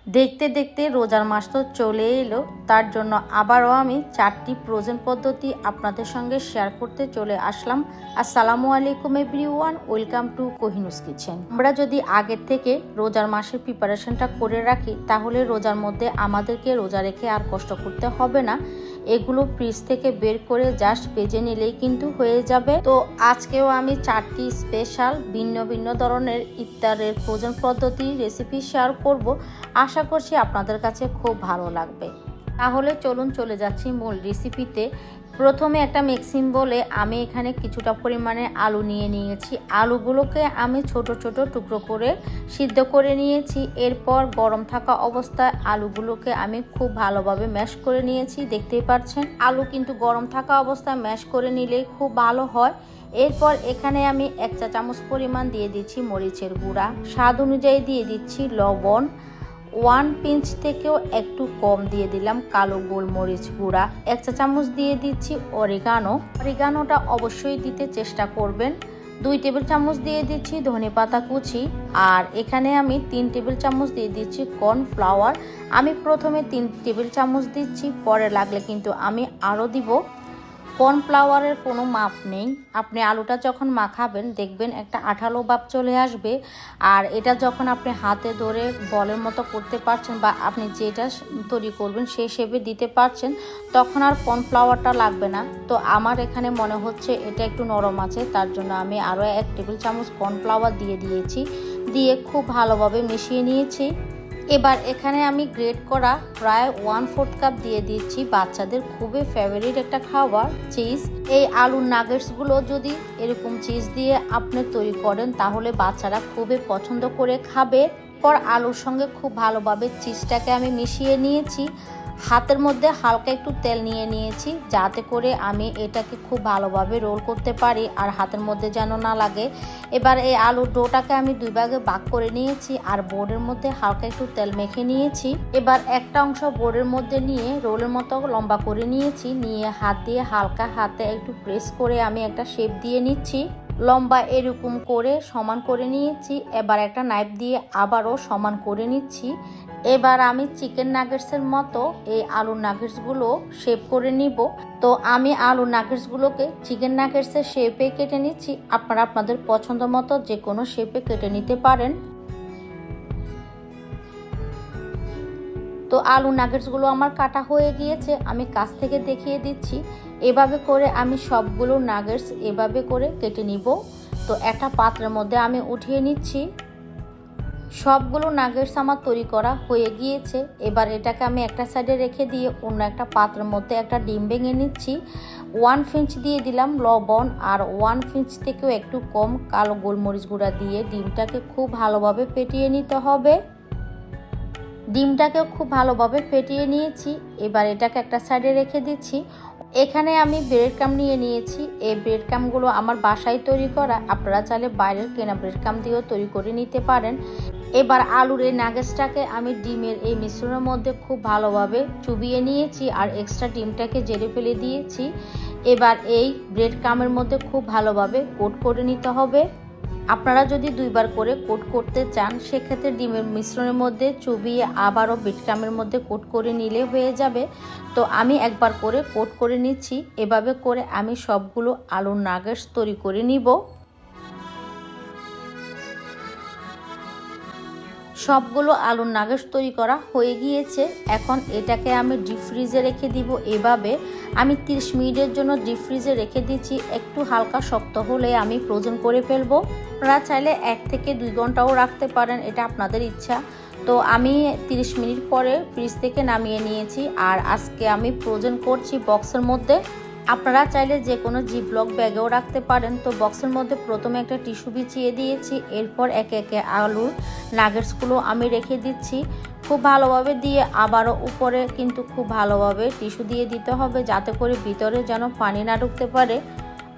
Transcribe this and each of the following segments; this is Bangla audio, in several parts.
দেখতে দেখতে রোজার মাস তো চলে এলো, তার জন্য আবারও আমি 4টি ফ্রোজেন পদ্ধতি আপনাদের সঙ্গে শেয়ার করতে চলে আসলাম। আসসালামু আলাইকুম এভরিওয়ান, ওয়েলকাম টু কোহিনুস কিচেন। আমরা যদি আগের থেকে রোজার মাসের প্রিপারেশনটা করে রাখি তাহলে রোজার মধ্যে আমাদেরকে রোজা রেখে আর কষ্ট করতে হবে না। এগুলো ফ্রিজ থেকে বের করে জাস্ট ভেজে নিলেই কিন্তু হয়ে যাবে। তো আজকেও আমি 4টি স্পেশাল ভিন্ন ভিন্ন ধরনের ইফতারের ফ্রোজেন পদ্ধতি রেসিপি শেয়ার করব। আশা করছি আপনাদের কাছে খুব ভালো লাগবে। তাহলে চলুন চলে যাচ্ছি মূল রেসিপিতে। প্রথমে একটা মিক্সিং বলে আমি এখানে কিছুটা পরিমাণে আলু নিয়ে নিয়েছি। আলুগুলোকে আমি ছোট ছোট টুকরো করে সিদ্ধ করে নিয়েছি। এরপর গরম থাকা অবস্থায় আলুগুলোকে আমি খুব ভালোভাবে ম্যাশ করে নিয়েছি। দেখতেই পাচ্ছেন আলু কিন্তু গরম থাকা অবস্থায় ম্যাশ করে নিলেই খুব ভালো হয়। এরপর এখানে আমি 1 চা চামচ পরিমাণ দিয়ে দিচ্ছি মরিচের গুঁড়া, স্বাদ অনুযায়ী দিয়ে দিচ্ছি লবণ, 1 পিঞ্চ থেকেও একটু কম দিয়ে দিলাম কালো গোলমরিচ গুঁড়া, 1 চা চামচ দিয়ে দিচ্ছি অরিগানোটা অবশ্যই দিতে চেষ্টা করবেন। 2 টেবিল চামচ দিয়ে দিচ্ছি ধনেপাতা কুচি, আর এখানে আমি 3 টেবিল চামচ দিয়ে দিচ্ছি কর্নফ্লাওয়ার। আমি প্রথমে 3 টেবিল চামচ দিচ্ছি, পরে লাগলে কিন্তু আমি আরও দিব। কর্নফ্লাওয়ারের কোনো মাপ নেই, আপনি আলুটা যখন মাখাবেন দেখবেন একটা আঠালো ভাব চলে আসবে। আর এটা যখন আপনি হাতে ধরে বলের মতো করতে পারছেন বা আপনি যেটা তৈরি করবেন সেই শেপে দিতে পারছেন, তখন আর কর্নফ্লাওয়ারটা লাগবে না। তো আমার এখানে মনে হচ্ছে এটা একটু নরম আছে, তার জন্য আমি আরও 1 টেবিল চামচ কর্নফ্লাওয়ার দিয়ে দিয়েছি। দিয়ে খুব ভালোভাবে মিশিয়ে নিয়েছি। এবার এখানে আমি গ্রেট করা প্রায় 1/4 কাপ দিয়ে দিচ্ছি বাচ্চাদের খুবই ফেভারিট একটা খাবার, চিজ। এই আলুর নাগেটসগুলো যদি এরকম চিজ দিয়ে আপনি তৈরি করেন তাহলে বাচ্চারা খুবই পছন্দ করে খাবে। পর আলুর সঙ্গে খুব ভালোভাবে চিজটাকে আমি মিশিয়ে নিয়েছি। হাতের মধ্যে হালকা একটু তেল নিয়ে নিয়েছি যাতে করে আমি এটাকে খুব ভালোভাবে রোল করতে পারি আর হাতের মধ্যে যেন না লাগে। এবার এই আলুর ডোটাকে আমি 2 ভাগে ভাগ করে নিয়েছি আর বোর্ডের মধ্যে হালকা একটু তেল মেখে নিয়েছি। এবার একটা অংশ বোর্ডের মধ্যে নিয়ে রোলের মতো লম্বা করে নিয়েছি, নিয়ে হাত দিয়ে হালকা হাতে একটু প্রেস করে আমি একটা শেপ দিয়ে নিচ্ছি। লম্বা এরকম করে সমান করে নিয়েছি। এবার একটা নাইফ দিয়ে আবারও সমান করে নিচ্ছি। এবার আমি চিকেন নাগেটসের মতো এই আলুর নাগেটসগুলো শেপ করে নিব। তো আমি আলুর নাগেটসগুলোকে চিকেন নাগেটসের শেপে কেটে নিচ্ছি। আপনারা আপনাদের পছন্দ মতো যে কোনো শেপে কেটে নিতে পারেন। তো আলু নাগেটসগুলো আমার কাটা হয়ে গিয়েছে, আমি কাছ থেকে দেখিয়ে দিচ্ছি। এভাবে করে আমি সবগুলো নাগেটস এভাবে করে কেটে নিব। তো একটা পাত্রের মধ্যে আমি উঠিয়ে নিচ্ছি। সবগুলো নাগেটস আমার তৈরি করা হয়ে গিয়েছে। এবার এটাকে আমি একটা সাইডে রেখে দিয়ে অন্য একটা পাত্রের মধ্যে একটা ডিম ভেঙে নিচ্ছি। 1 পিঞ্চ দিয়ে দিলাম লবণ আর 1 পিঞ্চ থেকেও একটু কম কালো গোলমরিচ গুঁড়া দিয়ে ডিমটাকে খুব ভালোভাবে ফেটিয়ে নিতে হবে। ডিমটাকেও খুব ভালোভাবে ফেটিয়ে নিয়েছি। এবার এটাকে একটা সাইডে রেখে দিচ্ছি। এখানে আমি ব্রেড ক্রাম্ব নিয়ে নিয়েছি। এই ব্রেড ক্রাম্বগুলো আমার বাসায় তৈরি করা, আপনারা চাইলে বাইরের কেনা ব্রেড ক্রাম্ব দিয়েও তৈরি করে নিতে পারেন। এবার আলুর এই নাগেটসটাকে আমি ডিমের এই মিশ্রণের মধ্যে খুব ভালোভাবে চুবিয়ে নিয়েছি আর এক্সট্রা ডিমটাকে জেরে ফেলে দিয়েছি। এবার এই ব্রেড ক্রাম্বের মধ্যে খুব ভালোভাবে কোট করে নিতে হবে। আপনারা যদি 2 বার করে কোট করতে চান সেক্ষেত্রে ডিমের মিশ্রণের মধ্যে চুবিয়ে আবারও ব্রেড ক্রাম্বের মধ্যে কোট করে নিলে হয়ে যাবে। তো আমি একবার করে কোট করে নিচ্ছি। এভাবে করে আমি সবগুলো আলুর নাগেটস তৈরি করে নিব। সবগুলো আলুর নাগেটস তৈরি করা হয়ে গিয়েছে। এখন এটাকে আমি ডিপ ফ্রিজে রেখে দিব। এভাবে আমি 30 মিনিটের জন্য ডিপ ফ্রিজে রেখে দিচ্ছি। একটু হালকা শক্ত হলে আমি ফ্রোজেন করে ফেলবো। আপনারা চাইলে 1 থেকে 2 ঘন্টাও রাখতে পারেন, এটা আপনাদের ইচ্ছা। তো আমি 30 মিনিট পরে ফ্রিজ থেকে নামিয়ে নিয়েছি আর আজকে আমি ফ্রোজেন করছি বক্সের মধ্যে। আপনারা চাইলে যে কোনো জিপলক ব্যাগেও রাখতে পারেন। তো বক্সের মধ্যে প্রথমে একটা টিস্যু বিছিয়ে দিয়েছি, এরপর একে একে আলুর নাগেটসগুলো আমি রেখে দিচ্ছি খুব ভালোভাবে দিয়ে। আবারও উপরে কিন্তু খুব ভালোভাবে টিস্যু দিয়ে দিতে হবে যাতে করে ভিতরে যেন পানি না ঢুকতে পারে।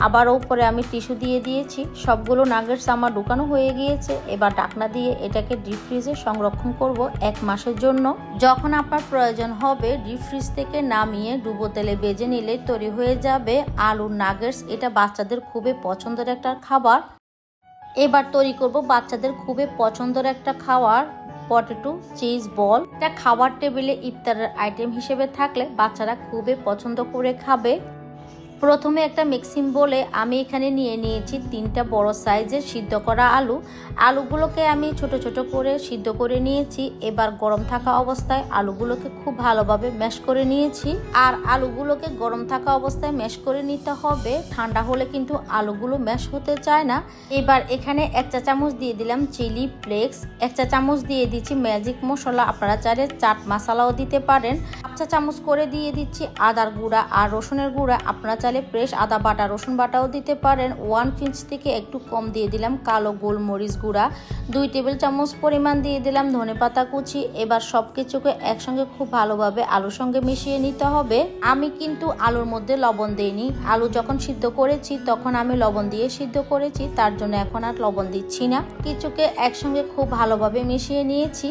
আবারও উপরে আমি টিস্যু দিয়ে দিয়েছি। সবগুলো নাগেটস আমার ঢুকানো হয়ে গিয়েছে। এবার ঢাকনা দিয়ে এটাকে ডিপ ফ্রিজে সংরক্ষণ করব 1 মাসের জন্য। যখন আপনার প্রয়োজন হবে ডিপ ফ্রিজ থেকে নামিয়ে ডুবো তেলে ভেজে নিলে তৈরি হয়ে যাবে আলুর নাগেটস। এটা বাচ্চাদের খুবই পছন্দের একটা খাবার। এবার তৈরি করব বাচ্চাদের খুবই পছন্দের একটা খাবার পটেটো চিজ বল। এটা খাবার টেবিলে ইফতারের আইটেম হিসেবে থাকলে বাচ্চারা খুবই পছন্দ করে খাবে। প্রথমে একটা মিক্সিং বলে আমি এখানে নিয়ে নিয়েছি 3টা বড় সাইজের সিদ্ধ করা আলু। আলুগুলোকে আমি ছোট ছোট করে সিদ্ধ করে নিয়েছি। এবার গরম থাকা অবস্থায় আলুগুলোকে খুব ভালোভাবে ম্যাশ করে নিয়েছি। আর আলুগুলোকে গরম থাকা অবস্থায় ম্যাশ করে নিতে হবে, ঠান্ডা হলে কিন্তু আলুগুলো ম্যাশ হতে চায় না। এবার এখানে 1 চা চামচ দিয়ে দিলাম চিলি ফ্লেক্স, 1 চা চামচ দিয়ে দিচ্ছি ম্যাজিক মশলা, আপনারা চাইলে চাট মশলাও দিতে পারেন। 1 চা চামচ করে দিয়ে দিচ্ছি আদার গুঁড়া আর রসুনের গুঁড়া, আপনারা চাইলে ফ্রেশ আদা বাটা রসুন বাটাও দিতে পারেন। 1 পিঞ্চ থেকে একটু কম দিয়ে দিলাম কালো গোলমরিচ গুঁড়া, 2 টেবিল চামচ পরিমাণ দিয়ে দিলাম ধনেপাতা কুচি। এবার সবকিছুকে একসঙ্গে খুব ভালোভাবে আলুর সঙ্গে মিশিয়ে নিতে হবে। আমি কিন্তু আলুর মধ্যে লবণ দেইনি, আলু যখন সিদ্ধ করেছি তখন আমি লবণ দিয়ে সিদ্ধ করেছি, তার জন্য এখন আর লবণ দিচ্ছি না। কিছুকে একসঙ্গে খুব ভালোভাবে মিশিয়ে নিয়েছি।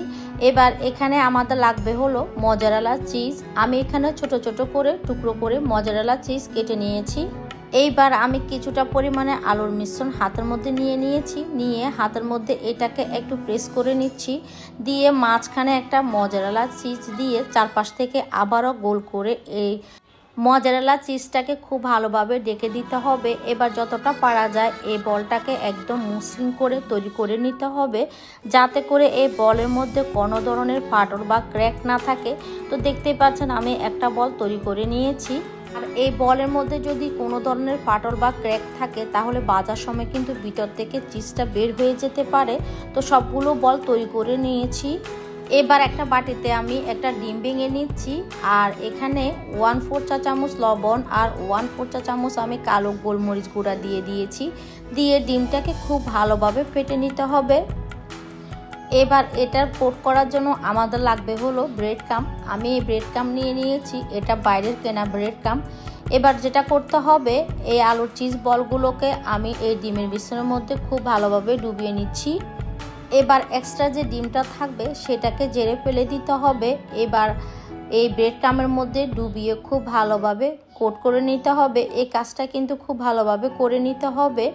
এবার এখানে আমাদের লাগবে হলো মজারেলা চিজ। আমি এখানে ছোট ছোট করে টুকরো করে মজারেলা চিজ কেটে নিয়েছি। এইবার আমি কিছুটা পরিমাণে আলুর মিশ্রণ হাতের মধ্যে নিয়ে হাতের মধ্যে এটাকে একটু প্রেস করে নিচ্ছি। দিয়ে মাঝখানে একটা মজারেলা চিজ দিয়ে চারপাশ থেকে আবারও গোল করে এই মজারেলা চিজটাকে খুব ভালোভাবে ডেকে দিতে হবে। এবার যতটা পারা যায় এই বলটাকে একদম মসৃণ করে তৈরি করে নিতে হবে, যাতে করে এই বলের মধ্যে কোনো ধরনের ফাটল বা ক্র্যাক না থাকে। তো দেখতেই পাচ্ছেন আমি একটা বল তৈরি করে নিয়েছি। আর এই বলের মধ্যে যদি কোনো ধরনের ফাটল বা ক্র্যাক থাকে তাহলে বাজার সময় কিন্তু ভিতর থেকে চিজটা বের হয়ে যেতে পারে। তো সবগুলো বল তৈরি করে নিয়েছি। এবার একটা বাটিতে আমি একটা ডিম ভেঙে নিচ্ছি। আর এখানে 1/4 চা চামচ লবণ আর 1/4 চা চামচ আমি কালো গোলমরিচ গুঁড়া দিয়ে দিয়েছি। দিয়ে ডিমটাকে খুব ভালোভাবে ফেটে নিতে হবে। এবার এটার কোট করার জন্য আমাদের লাগবে হলো ব্রেড ক্রাম্ব। আমি এই ব্রেড ক্রাম্ব নিয়ে নিয়েছি, এটা বাইরের কেনা ব্রেড ক্রাম্ব। এবার যেটা করতে হবে, এই আলুর চিজ বলগুলোকে আমি এই ডিমের মিশ্রণের মধ্যে খুব ভালোভাবে ডুবিয়ে নিচ্ছি। এবার এক্সট্রা যে ডিমটা থাকবে সেটাকে জেরে ফেলে দিতে হবে। এবার এই ব্রেড ক্রাম্বের মধ্যে ডুবিয়ে খুব ভালোভাবে কোট করে নিতে হবে। এই কাজটা কিন্তু খুব ভালোভাবে করে নিতে হবে।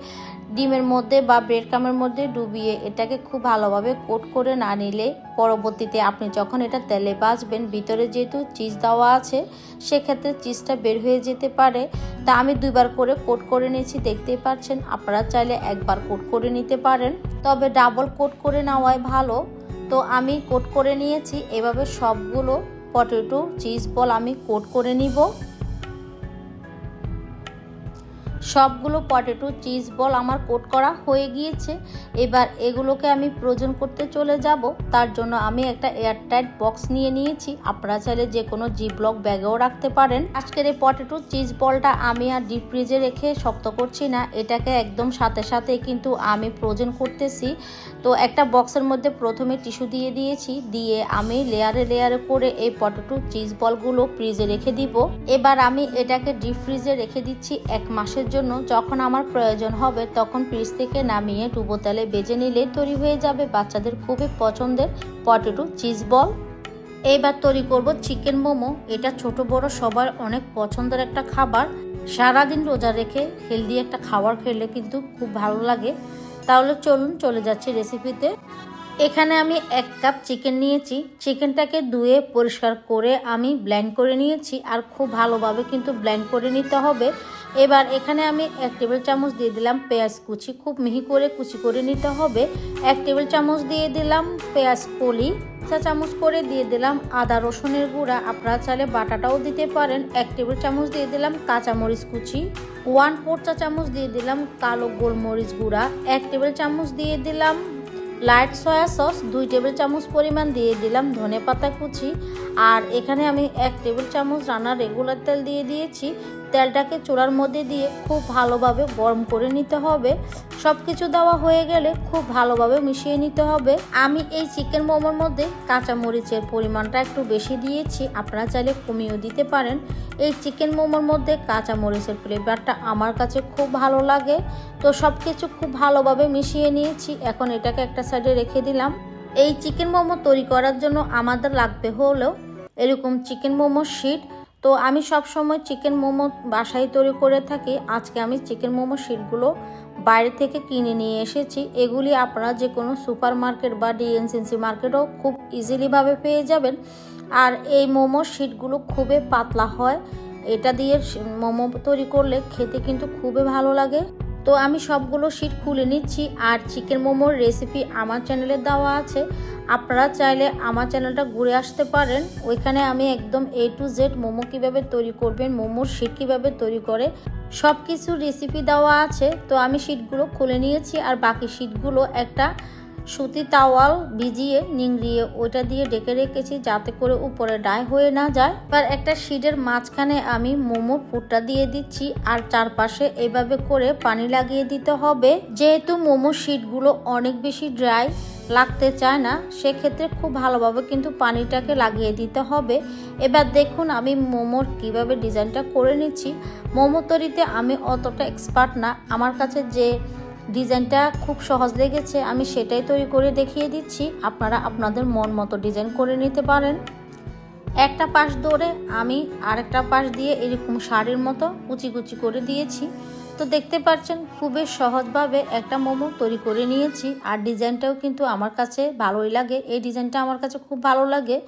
ডিমের মধ্যে বা ব্রেড ক্রাম্বের মধ্যে ডুবিয়ে এটাকে খুব ভালোভাবে কোট করে না নিলে পরবর্তীতে আপনি যখন এটা তেলে ভাজবেন, ভিতরে যেহেতু চিজ দেওয়া আছে সেক্ষেত্রে চিজটা বের হয়ে যেতে পারে। তা আমি 2বার করে কোট করে নিয়েছি, দেখতেই পাচ্ছেন। আপনারা চাইলে একবার কোট করে নিতে পারেন, তবে ডাবল কোট করে নেওয়াই ভালো। তো আমি কোট করে নিয়েছি। এভাবে সবগুলো পটেটো চিজ বল আমি কোট করে নিব। সবগুলো পটেটো চিজ বল আমার কোট করা হয়ে গিয়েছে। এবার এগুলোকে আমি ফ্রোজেন করতে চলে যাব। তার জন্য আমি একটা এয়ারটাইট বক্স নিয়ে নিয়েছি, আপনারা চাইলে যে কোনো জিপলক ব্যাগেও রাখতে পারেন। আজকের এই পটেটো চিজ বলটা আমি আর ডিপ ফ্রিজে রেখে শক্ত করছি না, এটাকে একদম সাথে সাথে কিন্তু আমি ফ্রোজেন করতেছি। তো একটা বক্সের মধ্যে প্রথমে টিস্যু দিয়ে দিয়েছি, দিয়ে আমি লেয়ারে লেয়ারে করে এই পটেটো চিজ বলগুলো ফ্রিজে রেখে দিব। এবার আমি এটাকে ডিপ ফ্রিজে রেখে দিচ্ছি 1 মাসের জন্য। যখন আমার প্রয়োজন হবে তখন ফ্রিজ থেকে নামিয়ে ডুবো তেলে ভেজে নিলে তৈরি হয়ে যাবে বাচ্চাদের খুবই পছন্দের পটেটো চিজ বল। এইবার তৈরি করব চিকেন মোমো। এটা ছোট বড় সবার অনেক পছন্দের একটা খাবার। সারাদিন রোজা রেখে হেলদি একটা খাবার খেলে কিন্তু খুব ভালো লাগে। তাহলে চলুন চলে যাচ্ছি রেসিপিতে। এখানে আমি 1 কাপ চিকেন নিয়েছি। চিকেনটাকে ধুয়ে পরিষ্কার করে আমি ব্লেন্ড করে নিয়েছি, আর খুব ভালোভাবে কিন্তু ব্লেন্ড করে নিতে হবে। এবার এখানে আমি 1 টেবিল চামচ দিয়ে দিলাম পেঁয়াজ কুচি, খুব মিহি করে কুচি করে নিতে হবে। 1 টেবিল চামচ দিয়ে দিলাম পেঁয়াজ কলি, 1 চা চামচ করে দিয়ে দিলাম আদা রসুনের গুঁড়া, আপনারা চাইলে বাটাটাও দিতে পারেন। 1 টেবিল চামচ দিয়ে দিলাম কাঁচামরিচ কুচি, 1/4 চা চামচ দিয়ে দিলাম কালো গোলমরিচ গুঁড়া, 1 টেবিল চামচ দিয়ে দিলাম লাইট সয়া সস, 2 টেবিল চামচ পরিমাণ দিয়ে দিলাম ধনেপাতা কুচি। আর এখানে আমি 1 টেবিল চামচ রান্নার রেগুলার তেল দিয়ে দিয়েছি। তেলটাকে চুলার মধ্যে দিয়ে খুব ভালোভাবে গরম করে নিতে হবে। সব কিছু দেওয়া হয়ে গেলে খুব ভালোভাবে মিশিয়ে নিতে হবে। আমি এই চিকেন মোমোর মধ্যে কাঁচামরিচের পরিমাণটা একটু বেশি দিয়েছি, আপনারা চাইলে কমিয়েও দিতে পারেন। এই চিকেন মোমোর মধ্যে কাঁচামরিচের ফ্লেভারটা আমার কাছে খুব ভালো লাগে। তো সব কিছু খুব ভালোভাবে মিশিয়ে নিয়েছি। এখন এটাকে একটা সাইডে রেখে দিলাম। এই চিকেন মোমো তৈরি করার জন্য আমাদের লাগবে হলো এরকম চিকেন মোমো শিট। তো আমি সব সময় চিকেন মোমো বাসায় তৈরি করে থাকি। আজকে আমি চিকেন মোমো শিটগুলো বাইরে থেকে কিনে নিয়ে এসেছি। এগুলি আপনারা যে কোনো সুপার মার্কেট বা ডিএনসিসি মার্কেটও খুব ইজিলিভাবে পেয়ে যাবেন। আর এই মোমো শিটগুলো খুবই পাতলা হয়, এটা দিয়ে মোমো তৈরি করলে খেতে কিন্তু খুবই ভালো লাগে। তো আমি সবগুলো শিট খুলে নিচ্ছি। আর চিকেন মোমোর রেসিপি আমার চ্যানেলে দেওয়া আছে, আপনারা চাইলে আমার চ্যানেলটা ঘুরে আসতে পারেন। ওইখানে আমি একদম A to Z মোমো কীভাবে তৈরি করবেন, মোমোর শিট কীভাবে তৈরি করে সব কিছু রেসিপি দেওয়া আছে। তো আমি শিটগুলো খুলে নিয়েছি আর বাকি শিটগুলো একটা সুতি তাওয়াল ভিজিয়ে নিংড়িয়ে ওইটা দিয়ে ঢেকে রেখেছি যাতে করে উপরে ডাই হয়ে না যায়। এবার একটা শিটের মাঝখানে আমি মোমোর পুরটা দিয়ে দিচ্ছি আর চারপাশে এভাবে করে পানি লাগিয়ে দিতে হবে। যেহেতু মোমোর শিটগুলো অনেক বেশি ড্রাই লাগতে চায় না, সেক্ষেত্রে খুব ভালোভাবে কিন্তু পানিটাকে লাগিয়ে দিতে হবে। এবার দেখুন আমি মোমোর কিভাবে ডিজাইনটা করে নিচ্ছি। মোমো তৈরিতে আমি অতটা এক্সপার্ট না, আমার কাছে যে ডিজাইনটা খুব সহজ লেগেছে আমি সেটাই তৈরি করে দেখিয়ে দিচ্ছি। আপনারা আপনাদের মন মতো ডিজাইন করে নিতে পারেন। একটা পাশ ধরে আমি আরেকটা পাশ দিয়ে এরকম শাড়ির মতো কুচি কুচি করে দিয়েছি। তো দেখতে পাচ্ছেন খুবই সহজভাবে একটা মোমো তৈরি করে নিয়েছি। আর ডিজাইনটাও কিন্তু আমার কাছে ভালোই লাগে, এই ডিজাইনটা আমার কাছে খুব ভালো লাগে।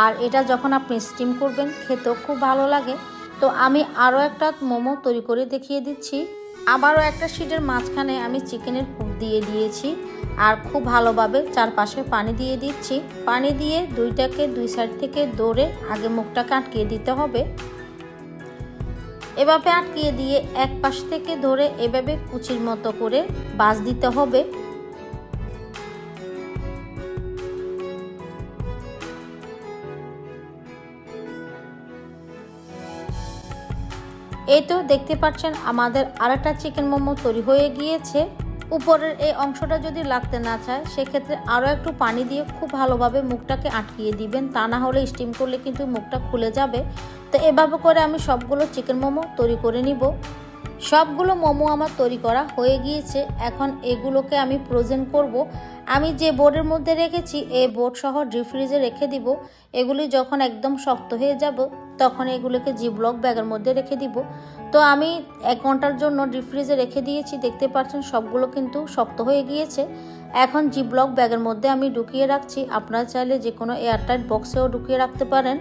আর এটা যখন আপনি স্টিম করবেন খেতেও খুব ভালো লাগে। তো আমি আরও একটা মোমো তৈরি করে দেখিয়ে দিচ্ছি। আবারও একটা শিটের মাঝখানে আমি চিকেনের পুর দিয়ে দিয়েছি আর খুব ভালোভাবে চারপাশে পানি দিয়ে দিচ্ছি। পানি দিয়ে দুইটাকে দুই সাইড থেকে ধরে আগে মুখটাকে আটকিয়ে দিতে হবে। এভাবে আটকিয়ে দিয়ে এক পাশ থেকে ধরে এভাবে কুচির মতো করে বাজ দিতে হবে। এই তো দেখতে পাচ্ছেন আমাদের আরেকটা চিকেন মোমো তৈরি হয়ে গিয়েছে। উপরের এই অংশটা যদি লাগতে না চায় সেক্ষেত্রে আরও একটু পানি দিয়ে খুব ভালোভাবে মুখটাকে আটকিয়ে দিবেন, তা না হলে স্টিম করলে কিন্তু মুখটা খুলে যাবে। তো এভাবে করে আমি সবগুলো চিকেন মোমো তৈরি করে নিব। সবগুলো মোমো আমার তৈরি করা হয়ে গিয়েছে। এখন এগুলোকে আমি ফ্রোজেন করব। আমি যে বোর্ডের মধ্যে রেখেছি এই বোর্ড সহ ডিপ ফ্রিজে রেখে দিব। এগুলি যখন একদম শক্ত হয়ে যাব তখন এগুলোকে জিপলক ব্যাগের মধ্যে রেখে দিব। তো আমি 1 ঘন্টার জন্য ডিপ ফ্রিজে রেখে দিয়েছি। দেখতে পাচ্ছেন সবগুলো কিন্তু শক্ত হয়ে গিয়েছে। এখন জিপলক ব্যাগের মধ্যে আমি ঢুকিয়ে রাখছি। আপনারা চাইলে যে কোনো এয়ারটাইট বক্সেও ঢুকিয়ে রাখতে পারেন।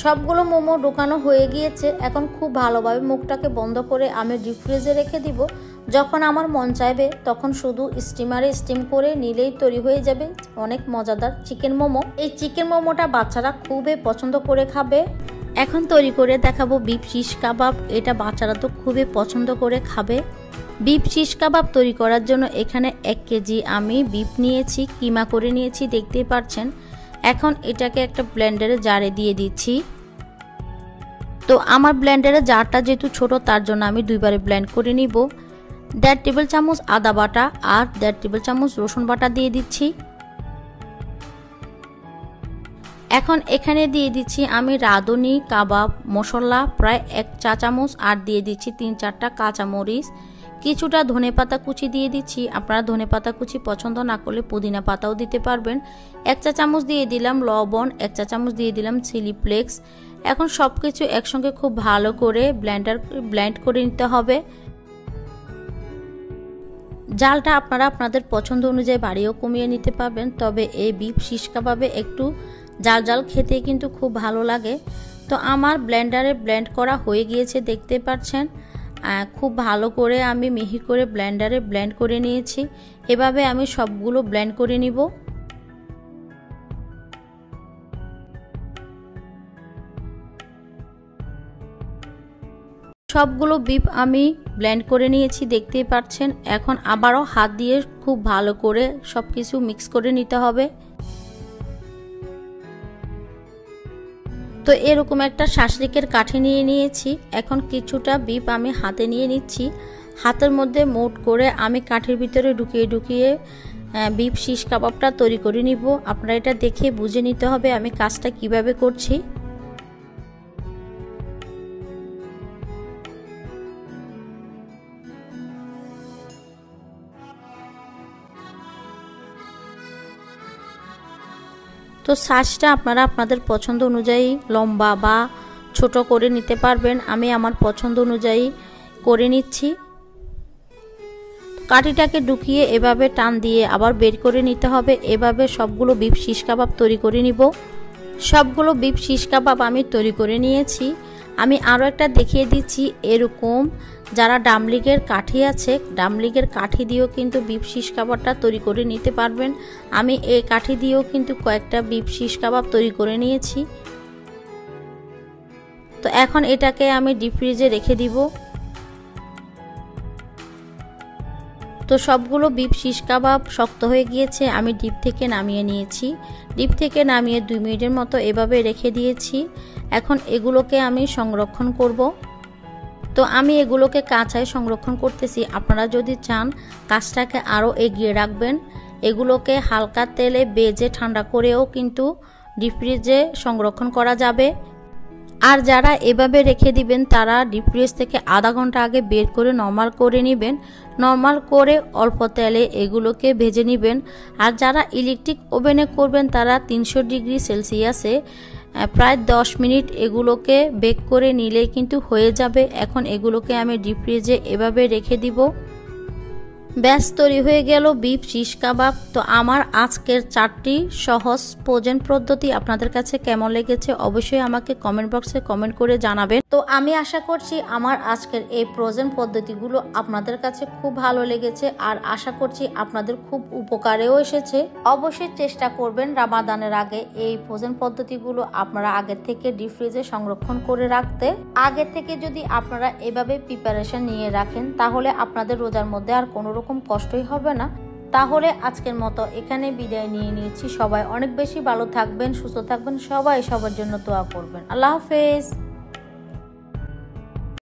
সবগুলো মোমো ঢোকানো হয়ে গিয়েছে। এখন খুব ভালোভাবে মুখটাকে বন্ধ করে আমি ডিপ ফ্রিজে রেখে দিব। যখন আমার মন চাইবে তখন শুধু স্টিমারে স্টিম করে নিলেই তৈরি হয়ে যাবে অনেক মজাদার চিকেন মোমো। এই চিকেন মোমোটা বাচ্চারা খুবই পছন্দ করে খাবে। এখন তৈরি করে দেখাবো বিফ শিশ কাবাব। এটা বাচ্চারা তো খুবই পছন্দ করে খাবে। বিফ শিশ কাবাব তৈরি করার জন্য এখানে 1 কেজি আমি বিফ নিয়েছি, কিমা করে নিয়েছি দেখতেই পাচ্ছেন। এখন এটাকে একটা ব্লেন্ডারে জারে দিয়ে দিচ্ছি। তো আমার ব্লেন্ডারে জারটা যেহেতু ছোট তার জন্য আমি দুইবারে ব্লেন্ড করে নিব। 1.5 টেবিল চামচ আদা বাটা আর 1.5 টেবিল চামচ রসুন বাটা দিয়ে দিচ্ছি। এখন এখানে দিয়ে দিচ্ছি আমি রাঁধুনি কাবাব মশলা প্রায় 1 চা চামচ আর দিয়ে দিচ্ছি 3-4টা কাঁচামরিচ, কিছুটা ধনেপাতা কুচি দিয়ে দিচ্ছি। আপনারা ধনেপাতা কুচি পছন্দ না করলে পুদিনা পাতাও দিতে পারবেন। 1 চা চামচ দিয়ে দিলাম লবণ, 1 চা চামচ দিয়ে দিলাম চিলি ফ্লেক্স। এখন সব কিছু একসঙ্গে খুব ভালো করে ব্লেন্ড করে নিতে হবে। জালটা আপনারা আপনাদের পছন্দ অনুযায়ী বাড়িয়েও কমিয়ে নিতে পারবেন। তবে এই বিফ শিশ কাবাবে একটু জাল জাল খেতে কিন্তু খুব ভালো লাগে। তো আমার ব্লেন্ডারে ব্লেন্ড করা হয়ে গিয়েছে দেখতে পাচ্ছেন। খুব ভালো করে আমি মিহি করে ব্লেন্ডারে ব্লেন্ড করে নিয়েছি। এভাবে আমি সবগুলো ব্লেন্ড করে নিব। সবগুলো বিফ আমি ব্লেন্ড করে নিয়েছি দেখতেই পাচ্ছেন। এখন আবারও হাত দিয়ে খুব ভালো করে সবকিছু মিক্স করে নিতে হবে। তো এরকম একটা শাসলিকের কাঠি নিয়ে নিয়েছি। এখন কিছুটা বিফ আমি হাতে নিয়ে নিচ্ছি। হাতের মধ্যে মোট করে আমি কাঠির ভিতরে ঢুকিয়ে ঢুকিয়ে বিফ শিশ কাবাবটা তৈরি করে নিব। আপনারা এটা দেখে বুঝে নিতে হবে আমি কাজটা কিভাবে করছি। তো সাইজটা আপনারা আপনাদের পছন্দ অনুযায়ী লম্বা বা ছোট করে নিতে পারবেন। আমি আমার পছন্দ অনুযায়ী করে নিচ্ছি। কাঠিটাকে ঢুকিয়ে এভাবে টান দিয়ে আবার বের করে নিতে হবে। এভাবে সবগুলো বিফ শিশ কাবাব তৈরি করে নিব। সবগুলো বিফ শিশ কাবাব আমি তৈরি করে নিয়েছি। আমি আরও একটা দেখিয়ে দিচ্ছি, এরকম যারা ডামলিগের কাঠি আছে, ডামলিগের কাঠি দিয়েও কিন্তু বিফ শিশ কাবাবটা তৈরি করে নিতে পারবেন। আমি এই কাঠি দিয়েও কিন্তু কয়েকটা বিফ শিশ কাবাব তৈরি করে নিয়েছি। তো এখন এটাকে আমি ডিপ ফ্রিজে রেখে দিব। তো সবগুলো বিফ শিশ কাবাব শক্ত হয়ে গিয়েছে, আমি ডিপ থেকে নামিয়ে নিয়েছি। ডিপ থেকে নামিয়ে 2 মিনিটের মতো এভাবে রেখে দিয়েছি। এখন এগুলোকে আমি সংরক্ষণ করব। তো আমি এগুলোকে কাঁচায় সংরক্ষণ করতেছি। আপনারা যদি চান কাজটাকে আরও এগিয়ে রাখবেন, এগুলোকে হালকা তেলে ভেজে ঠান্ডা করেও কিন্তু ডিপ ফ্রিজে সংরক্ষণ করা যাবে। আর যারা এভাবে রেখে দিবেন তারা ডিপ ফ্রিজ থেকে আধা ঘন্টা আগে বের করে নরমাল করে নেবেন। নরমাল করে অল্প তেলে এগুলোকে ভেজে নেবেন। আর যারা ইলেকট্রিক ওভেনে করবেন তারা 300 ডিগ্রি সেলসিয়াসে প্রায় 10 মিনিট এগুলোকে বেক করে নিলেই কিন্তু হয়ে যাবে। এখন এগুলোকে আমি ডিপ ফ্রিজে এভাবে রেখে দিব। ব্যাস তৈরি হয়ে গেল বিফ শিশ কাবাব। তো আমার আজকের 4টি সহজ ফ্রোজেন পদ্ধতি আপনাদের কাছে কেমন লেগেছে অবশ্যই আমাকে কমেন্ট বক্সে কমেন্ট করে জানাবেন। তো আমি আশা করছি আমার আজকের এই ফ্রোজেন পদ্ধতিগুলো আপনাদের কাছে খুব ভালো লেগেছে, আর আশা করছি আপনাদের খুব উপকারেও এসেছে। অবশ্যই চেষ্টা করবেন রমাদানের আগে এই ফ্রোজেন পদ্ধতিগুলো আপনারা আগে থেকে ডিপ ফ্রিজে সংরক্ষণ করে রাখতে। আগে থেকে যদি আপনারা এভাবে প্রিপারেশন নিয়ে রাখেন তাহলে আপনাদের রোজার মধ্যে আর কোনো কষ্টই হবে না। তাহলে আজকের মতো এখানে বিদায় নিয়ে নিয়েছি। সবাই অনেক বেশি ভালো থাকবেন, সুস্থ থাকবেন, সবাই সবার জন্য দোয়া করবেন। আল্লাহ হাফেজ।